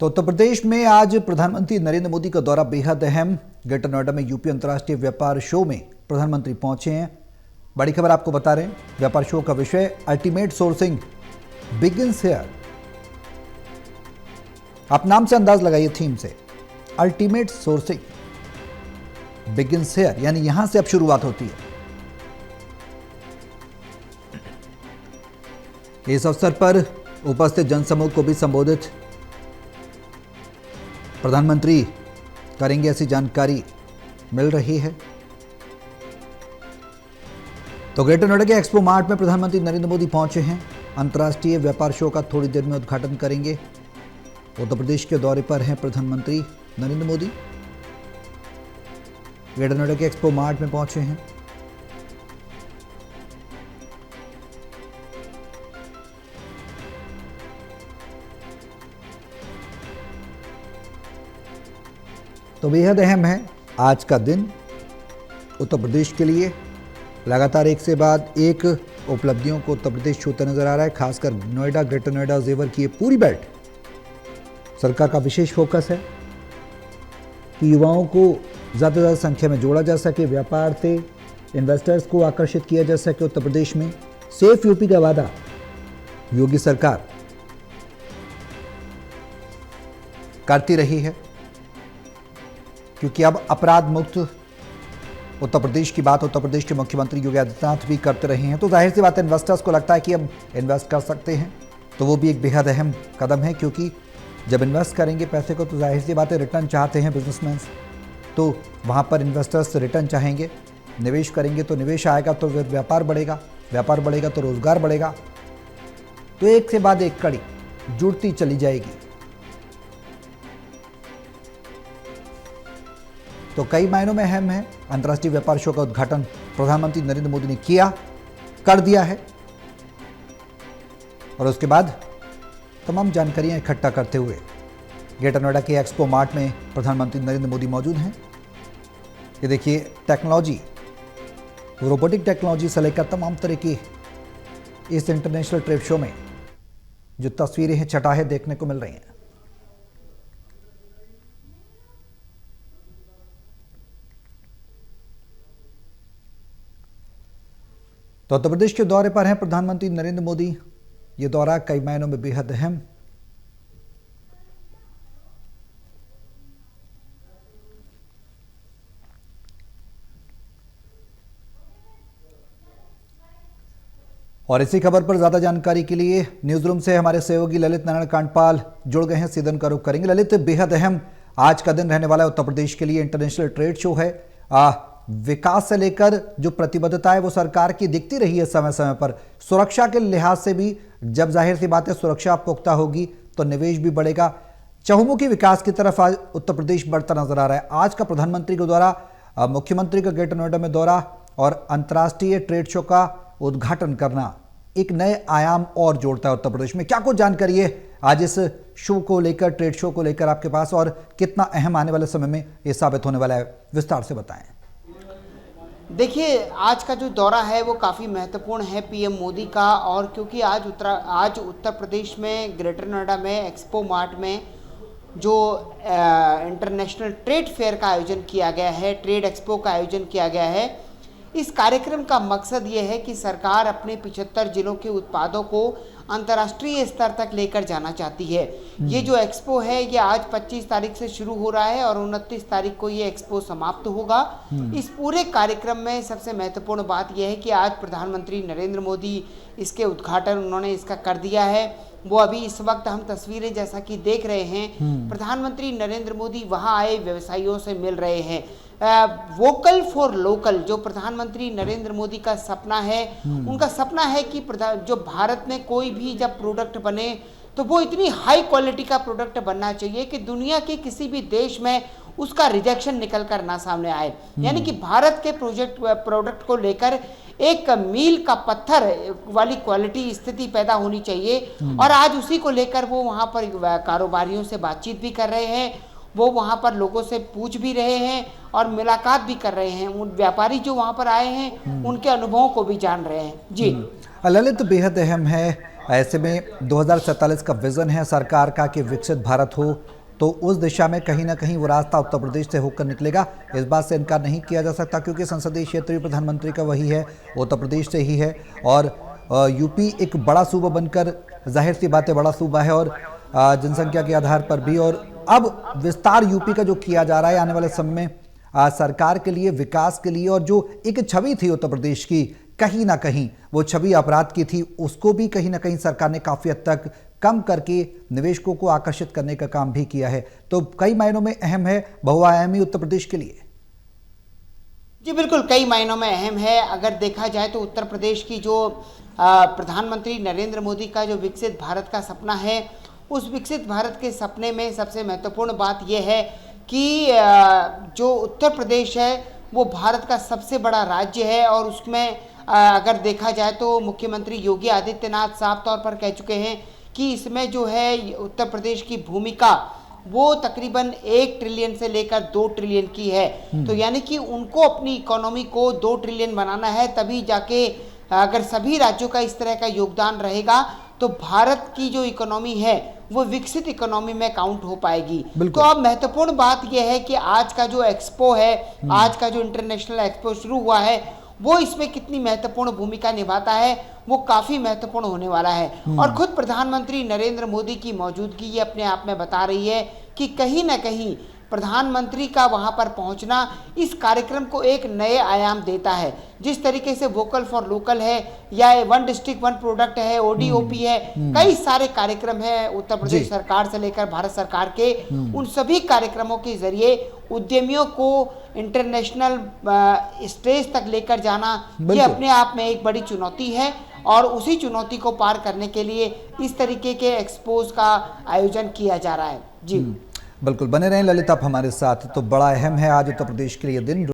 तो उत्तर प्रदेश में आज प्रधानमंत्री नरेंद्र मोदी का दौरा बेहद अहम। ग्रेटर नोएडा में यूपी अंतर्राष्ट्रीय व्यापार शो में प्रधानमंत्री पहुंचे हैं। बड़ी खबर आपको बता रहे हैं, व्यापार शो का विषय अल्टीमेट सोर्सिंग बिगिंस हियर। आप नाम से अंदाज लगाइए, थीम से, अल्टीमेट सोर्सिंग बिगिंस हियर, यानी यहां से अब शुरुआत होती है। इस अवसर पर उपस्थित जनसमूह को भी संबोधित प्रधानमंत्री करेंगे, ऐसी जानकारी मिल रही है। तो ग्रेटर नोएडा के एक्सपो मार्ट में प्रधानमंत्री नरेंद्र मोदी पहुंचे हैं। अंतर्राष्ट्रीय व्यापार शो का थोड़ी देर में उद्घाटन करेंगे। उत्तर प्रदेश के दौरे पर हैं प्रधानमंत्री नरेंद्र मोदी। ग्रेटर नोएडा के एक्सपो मार्ट में पहुंचे हैं। तो बेहद अहम है आज का दिन उत्तर प्रदेश के लिए। लगातार एक से बाद एक उपलब्धियों को उत्तर प्रदेश छूता नजर आ रहा है। खासकर नोएडा, ग्रेटर नोएडा, जेवर की ये पूरी बेल्ट सरकार का विशेष फोकस है कि युवाओं को ज़्यादा से ज़्यादा संख्या में जोड़ा जा सके, व्यापार से इन्वेस्टर्स को आकर्षित किया जा सके। उत्तर प्रदेश में सेफ यूपी का वादा योगी सरकार करती रही है, क्योंकि अब अपराध मुक्त उत्तर प्रदेश की बात उत्तर प्रदेश के मुख्यमंत्री योगी आदित्यनाथ भी करते रहे हैं। तो जाहिर सी बात है, इन्वेस्टर्स को लगता है कि अब इन्वेस्ट कर सकते हैं, तो वो भी एक बेहद अहम कदम है। क्योंकि जब इन्वेस्ट करेंगे पैसे को, तो जाहिर सी बात है रिटर्न चाहते हैं बिजनेसमैन, तो वहाँ पर इन्वेस्टर्स रिटर्न चाहेंगे। निवेश करेंगे तो निवेश आएगा, तो फिर व्यापार बढ़ेगा, व्यापार बढ़ेगा तो रोजगार बढ़ेगा। तो एक से बाद एक कड़ी जुड़ती चली जाएगी। तो कई मायनों में अहम है। अंतर्राष्ट्रीय व्यापार शो का उद्घाटन प्रधानमंत्री नरेंद्र मोदी ने कर दिया है, और उसके बाद तमाम जानकारियां इकट्ठा करते हुए ग्रेटर नोएडा के एक्सपो मार्ट में प्रधानमंत्री नरेंद्र मोदी मौजूद हैं। ये देखिए, टेक्नोलॉजी, रोबोटिक टेक्नोलॉजी से लेकर तमाम तरह की इस इंटरनेशनल ट्रेड शो में जो तस्वीरें हैं, छटाहें देखने को मिल रही हैं। तो उत्तर प्रदेश के दौरे पर हैं प्रधानमंत्री नरेंद्र मोदी। ये दौरा कई मायनों में बेहद अहम। और इसी खबर पर ज्यादा जानकारी के लिए न्यूज रूम से हमारे सहयोगी ललित नारायण कांडपाल जुड़ गए हैं। सीधे उनका रुख करेंगे। ललित, बेहद अहम आज का दिन रहने वाला है उत्तर प्रदेश के लिए। इंटरनेशनल ट्रेड शो है। विकास से लेकर जो प्रतिबद्धता है वो सरकार की दिखती रही है समय समय पर। सुरक्षा के लिहाज से भी, जब जाहिर सी बात है सुरक्षा पुख्ता होगी तो निवेश भी बढ़ेगा। चहुमुखी विकास की तरफ आज उत्तर प्रदेश बढ़ता नजर आ रहा है। आज का प्रधानमंत्री का दौरा, मुख्यमंत्री का ग्रेटर नोएडा में दौरा और अंतर्राष्ट्रीय ट्रेड शो का उद्घाटन करना एक नए आयाम और जोड़ता है उत्तर प्रदेश में। क्या कुछ जानकारी है आज इस शो को लेकर, ट्रेड शो को लेकर आपके पास, और कितना अहम आने वाले समय में ये साबित होने वाला है, विस्तार से बताएं। देखिए, आज का जो दौरा है वो काफ़ी महत्वपूर्ण है पीएम मोदी का। और क्योंकि आज उत्तर प्रदेश में ग्रेटर नोएडा में एक्सपो मार्ट में जो इंटरनेशनल ट्रेड फेयर का आयोजन किया गया है, ट्रेड एक्सपो का आयोजन किया गया है। इस कार्यक्रम का मकसद ये है कि सरकार अपने 75 जिलों के उत्पादों को अंतर्राष्ट्रीय स्तर तक लेकर जाना चाहती है। ये जो एक्सपो है ये आज 25 तारीख से शुरू हो रहा है और 29 तारीख को ये एक्सपो समाप्त होगा। इस पूरे कार्यक्रम में सबसे महत्वपूर्ण बात यह है कि आज प्रधानमंत्री नरेंद्र मोदी इसके उद्घाटन उन्होंने इसका कर दिया है। वो अभी इस वक्त हम तस्वीरें जैसा कि देख रहे हैं, प्रधानमंत्री नरेंद्र मोदी वहाँ आए व्यवसायियों से मिल रहे हैं। वोकल फॉर लोकल जो प्रधानमंत्री नरेंद्र मोदी का सपना है, उनका सपना है कि जो भारत में कोई भी जब प्रोडक्ट बने तो वो इतनी हाई क्वालिटी का प्रोडक्ट बनना चाहिए कि दुनिया के किसी भी देश में उसका रिजेक्शन निकल कर ना सामने आए। यानी कि भारत के प्रोडक्ट को लेकर एक मील का पत्थर वाली क्वालिटी स्थिति पैदा होनी चाहिए। और आज उसी को लेकर वो वहाँ पर कारोबारियों से बातचीत भी कर रहे हैं, वो वहाँ पर लोगों से पूछ भी रहे हैं और मुलाकात भी कर रहे हैं। उन व्यापारी जो वहाँ पर आए हैं उनके अनुभवों को भी जान रहे हैं। जी ललित, बेहद अहम है ऐसे में 2047 का विजन है सरकार का कि विकसित भारत हो, तो उस दिशा में कहीं ना कहीं वो रास्ता उत्तर प्रदेश से होकर निकलेगा। इस बात से इनकार नहीं किया जा सकता, क्योंकि संसदीय क्षेत्र भी प्रधानमंत्री का वही है, उत्तर प्रदेश से ही है। और यूपी एक बड़ा सूबा बनकर, जाहिर सी बात है बड़ा सूबा है, और जनसंख्या के आधार पर भी, और अब विस्तार यूपी का जो किया जा रहा है आने वाले समय में सरकार के लिए, विकास के लिए, और जो एक छवि थी उत्तर प्रदेश की, कहीं ना कहीं वो छवि अपराध की थी, उसको भी कहीं ना कहीं सरकार ने काफी हद तक कम करके निवेशकों को आकर्षित करने का काम भी किया है। तो कई मायनों में अहम है बहुआयामी उत्तर प्रदेश के लिए। जी बिल्कुल, कई मायनों में अहम है। अगर देखा जाए तो उत्तर प्रदेश की जो प्रधानमंत्री नरेंद्र मोदी का जो विकसित भारत का सपना है, उस विकसित भारत के सपने में सबसे महत्वपूर्ण बात यह है कि जो उत्तर प्रदेश है वो भारत का सबसे बड़ा राज्य है, और उसमें अगर देखा जाए तो मुख्यमंत्री योगी आदित्यनाथ साफ तौर पर कह चुके हैं कि इसमें जो है उत्तर प्रदेश की भूमिका वो तकरीबन 1 ट्रिलियन से लेकर 2 ट्रिलियन की है। तो यानी कि उनको अपनी इकोनॉमी को 2 ट्रिलियन बनाना है, तभी जाके अगर सभी राज्यों का इस तरह का योगदान रहेगा तो भारत की जो इकोनॉमी है वो विकसित इकोनॉमी में काउंट हो पाएगी। तो अब महत्वपूर्ण बात यह है कि आज का जो एक्सपो है, आज का जो इंटरनेशनल एक्सपो शुरू हुआ है, वो इसमें कितनी महत्वपूर्ण भूमिका निभाता है, वो काफी महत्वपूर्ण होने वाला है। और खुद प्रधानमंत्री नरेंद्र मोदी की मौजूदगी ये अपने आप में बता रही है कि कहीं ना कहीं प्रधानमंत्री का वहां पर पहुंचना इस कार्यक्रम को एक नए आयाम देता है। जिस तरीके से वोकल फॉर लोकल है, या 1 डिस्ट्रिक्ट 1 प्रोडक्ट है, ODOP है, कई सारे कार्यक्रम है उत्तर प्रदेश सरकार से लेकर भारत सरकार के, उन सभी कार्यक्रमों के जरिए उद्यमियों को इंटरनेशनल स्टेज तक लेकर जाना, ये अपने आप में एक बड़ी चुनौती है। और उसी चुनौती को पार करने के लिए इस तरीके के एक्सपोज का आयोजन किया जा रहा है। जी बिल्कुल, बने रहें ललित आप हमारे साथ। तो बड़ा अहम है आज उत्तर प्रदेश के लिए दिन।